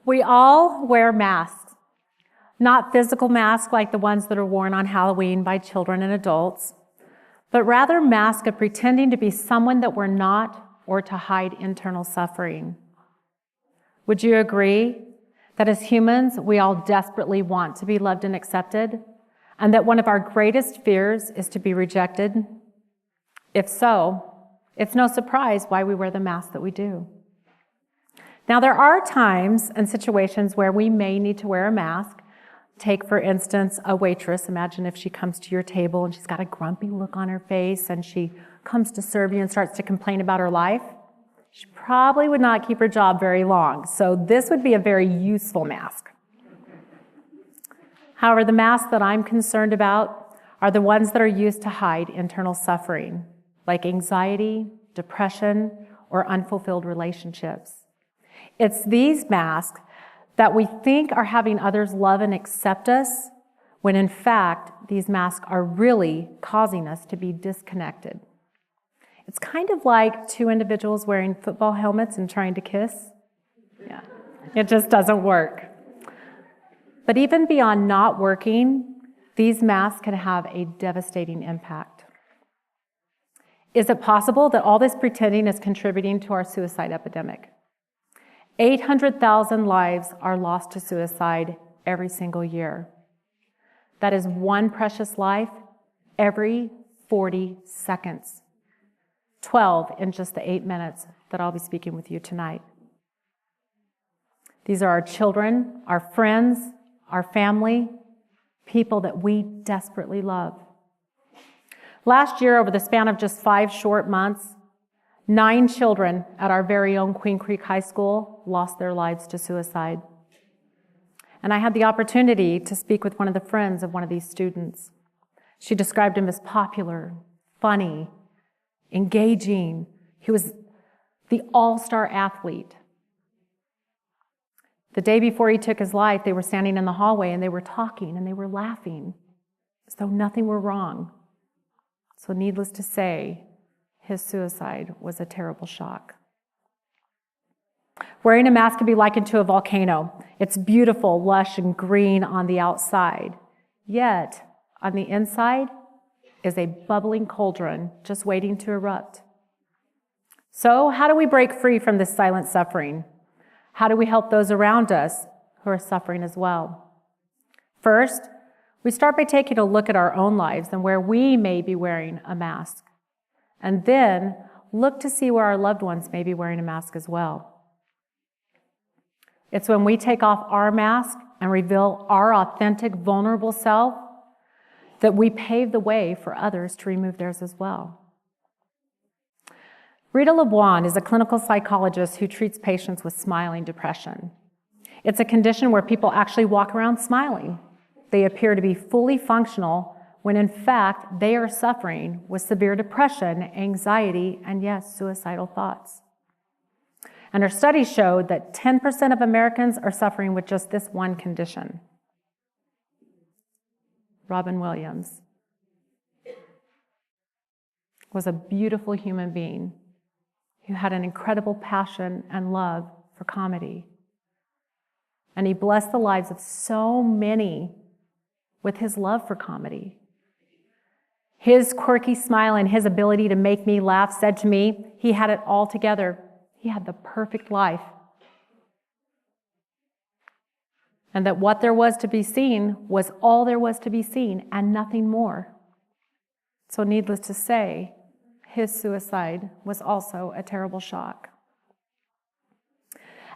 We all wear masks, not physical masks like the ones that are worn on Halloween by children and adults, but rather masks of pretending to be someone that we're not or to hide internal suffering. Would you agree that as humans, we all desperately want to be loved and accepted, and that one of our greatest fears is to be rejected? If so, it's no surprise why we wear the mask that we do. Now, there are times and situations where we may need to wear a mask. Take, for instance, a waitress. Imagine if she comes to your table and she's got a grumpy look on her face and she comes to serve you and starts to complain about her life. She probably would not keep her job very long. So this would be a very useful mask. However, the masks that I'm concerned about are the ones that are used to hide internal suffering, like anxiety, depression, or unfulfilled relationships. It's these masks that we think are having others love and accept us, when in fact, these masks are really causing us to be disconnected. It's kind of like two individuals wearing football helmets and trying to kiss. Yeah, it just doesn't work. But even beyond not working, these masks can have a devastating impact. Is it possible that all this pretending is contributing to our suicide epidemic? 800,000 lives are lost to suicide every single year. That is one precious life every 40 seconds. 12 in just the 8 minutes that I'll be speaking with you tonight. These are our children, our friends, our family, people that we desperately love. Last year, over the span of just 5 short months, 9 children at our very own Queen Creek High School lost their lives to suicide. And I had the opportunity to speak with one of the friends of one of these students. She described him as popular, funny, engaging. He was the all-star athlete. The day before he took his life, they were standing in the hallway and they were talking and they were laughing as though nothing were wrong. So needless to say, his suicide was a terrible shock. Wearing a mask can be likened to a volcano. It's beautiful, lush, and green on the outside. Yet, on the inside is a bubbling cauldron just waiting to erupt. So, how do we break free from this silent suffering? How do we help those around us who are suffering as well? First, we start by taking a look at our own lives and where we may be wearing a mask. And then look to see where our loved ones may be wearing a mask as well. It's when we take off our mask and reveal our authentic, vulnerable self that we pave the way for others to remove theirs as well. Rita LeBlanc is a clinical psychologist who treats patients with smiling depression. It's a condition where people actually walk around smiling. They appear to be fully functional when in fact they are suffering with severe depression, anxiety, and yes, suicidal thoughts. And her studies showed that 10% of Americans are suffering with just this one condition. Robin Williams was a beautiful human being who had an incredible passion and love for comedy. And he blessed the lives of so many with his love for comedy. His quirky smile and his ability to make me laugh said to me he had it all together. He had the perfect life. And that what there was to be seen was all there was to be seen and nothing more. So needless to say, his suicide was also a terrible shock.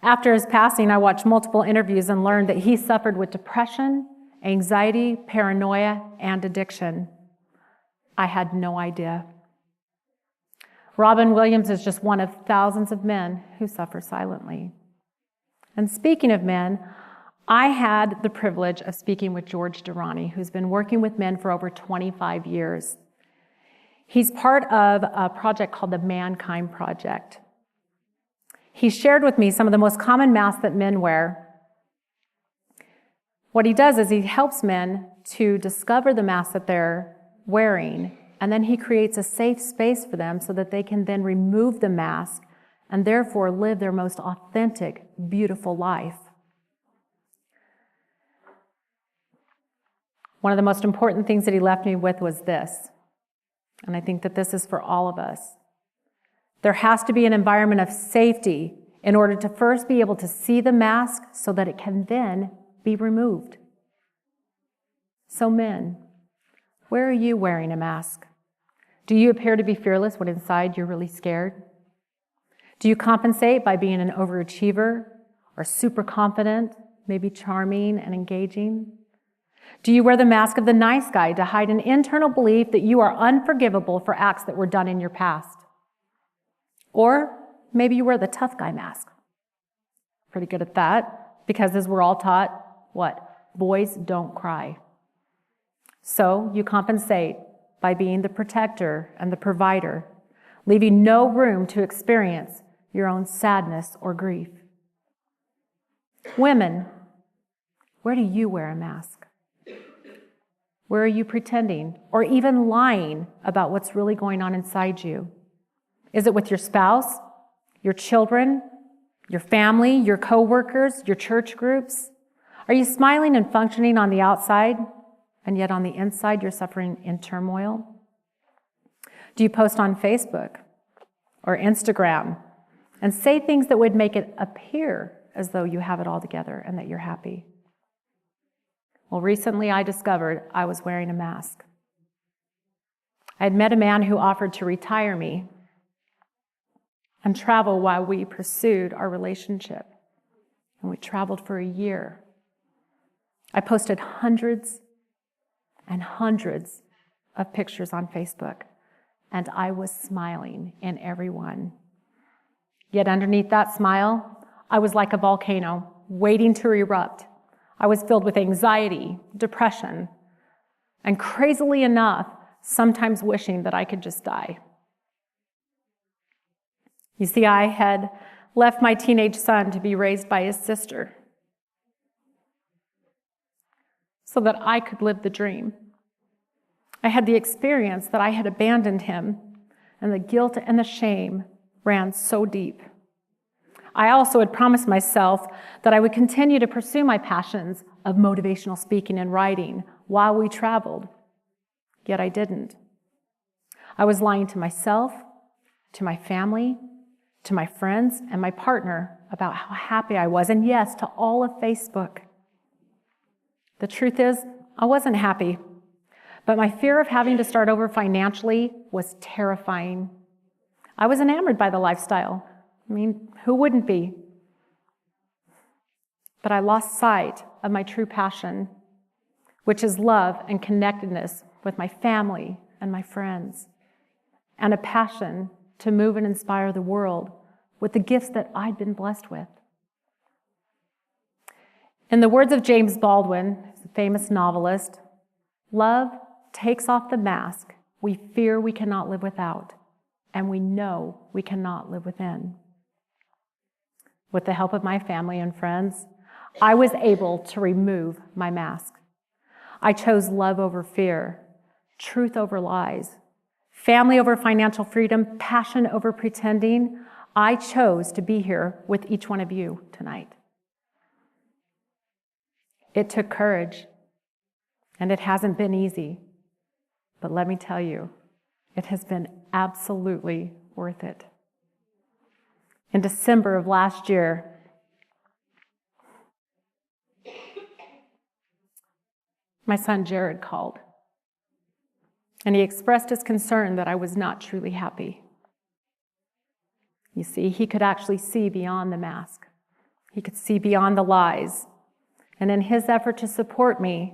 After his passing, I watched multiple interviews and learned that he suffered with depression, anxiety, paranoia, and addiction. I had no idea. Robin Williams is just one of thousands of men who suffer silently. And speaking of men, I had the privilege of speaking with George Durrani, who's been working with men for over 25 years. He's part of a project called the Mankind Project. He shared with me some of the most common masks that men wear. What he does is he helps men to discover the masks that they're wearing, and then he creates a safe space for them so that they can then remove the mask and therefore live their most authentic, beautiful life. One of the most important things that he left me with was this, and I think that this is for all of us. There has to be an environment of safety in order to first be able to see the mask so that it can then be removed. So men, where are you wearing a mask? Do you appear to be fearless when inside you're really scared? Do you compensate by being an overachiever or super confident, maybe charming and engaging? Do you wear the mask of the nice guy to hide an internal belief that you are unforgivable for acts that were done in your past? Or maybe you wear the tough guy mask. Pretty good at that, because as we're all taught, what? Boys don't cry. So you compensate by being the protector and the provider, leaving no room to experience your own sadness or grief. Women, where do you wear a mask? Where are you pretending or even lying about what's really going on inside you? Is it with your spouse, your children, your family, your coworkers, your church groups? Are you smiling and functioning on the outside, and yet on the inside you're suffering in turmoil? Do you post on Facebook or Instagram and say things that would make it appear as though you have it all together and that you're happy? Well, recently I discovered I was wearing a mask. I had met a man who offered to retire me and travel while we pursued our relationship. And we traveled for a year. I posted hundreds and hundreds of pictures on Facebook, and I was smiling in every one. Yet underneath that smile, I was like a volcano waiting to erupt. I was filled with anxiety, depression, and crazily enough, sometimes wishing that I could just die. You see, I had left my teenage son to be raised by his sister so that I could live the dream. I had the experience that I had abandoned him, and the guilt and the shame ran so deep. I also had promised myself that I would continue to pursue my passions of motivational speaking and writing while we traveled, yet I didn't. I was lying to myself, to my family, to my friends, and my partner about how happy I was, and yes, to all of Facebook. The truth is, I wasn't happy, but my fear of having to start over financially was terrifying. I was enamored by the lifestyle. I mean, who wouldn't be? But I lost sight of my true passion, which is love and connectedness with my family and my friends, and a passion to move and inspire the world with the gifts that I'd been blessed with. In the words of James Baldwin, a famous novelist, love takes off the mask we fear we cannot live without, and we know we cannot live within. With the help of my family and friends, I was able to remove my mask. I chose love over fear, truth over lies, family over financial freedom, passion over pretending. I chose to be here with each one of you tonight. It took courage, and it hasn't been easy. But let me tell you, it has been absolutely worth it. In December of last year, my son Jared called, and he expressed his concern that I was not truly happy. You see, he could actually see beyond the mask. He could see beyond the lies. And in his effort to support me,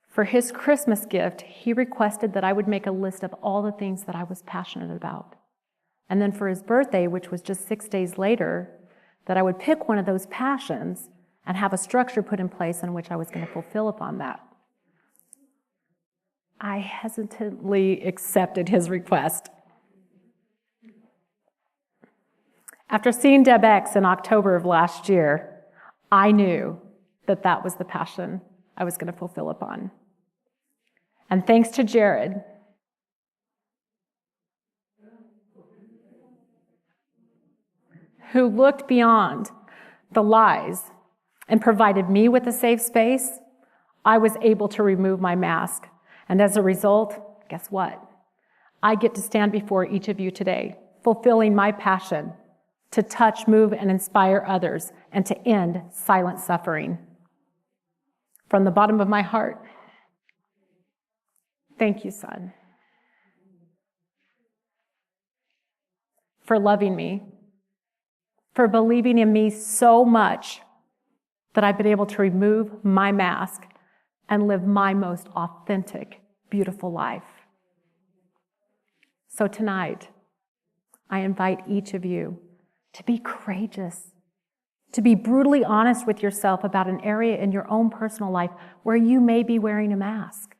for his Christmas gift, he requested that I would make a list of all the things that I was passionate about. And then for his birthday, which was just 6 days later, that I would pick one of those passions and have a structure put in place in which I was going to fulfill upon that. I hesitantly accepted his request. After seeing DEBx in October of last year, I knew that that was the passion I was going to fulfill upon. And thanks to Jared, who looked beyond the lies and provided me with a safe space, I was able to remove my mask. And as a result, guess what? I get to stand before each of you today, fulfilling my passion to touch, move, and inspire others, and to end silent suffering. From the bottom of my heart, thank you, son, for loving me, for believing in me so much that I've been able to remove my mask and live my most authentic, beautiful life. So tonight, I invite each of you to be courageous, to be brutally honest with yourself about an area in your own personal life where you may be wearing a mask.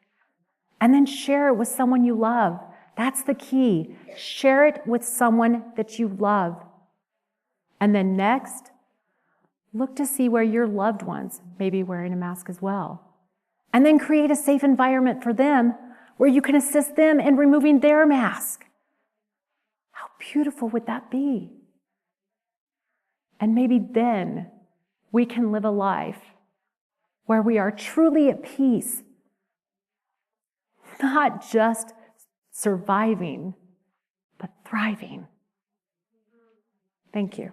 And then share it with someone you love. That's the key. Share it with someone that you love. And then next, look to see where your loved ones may be wearing a mask as well. And then create a safe environment for them where you can assist them in removing their mask. How beautiful would that be? And maybe then we can live a life where we are truly at peace, not just surviving, but thriving. Thank you.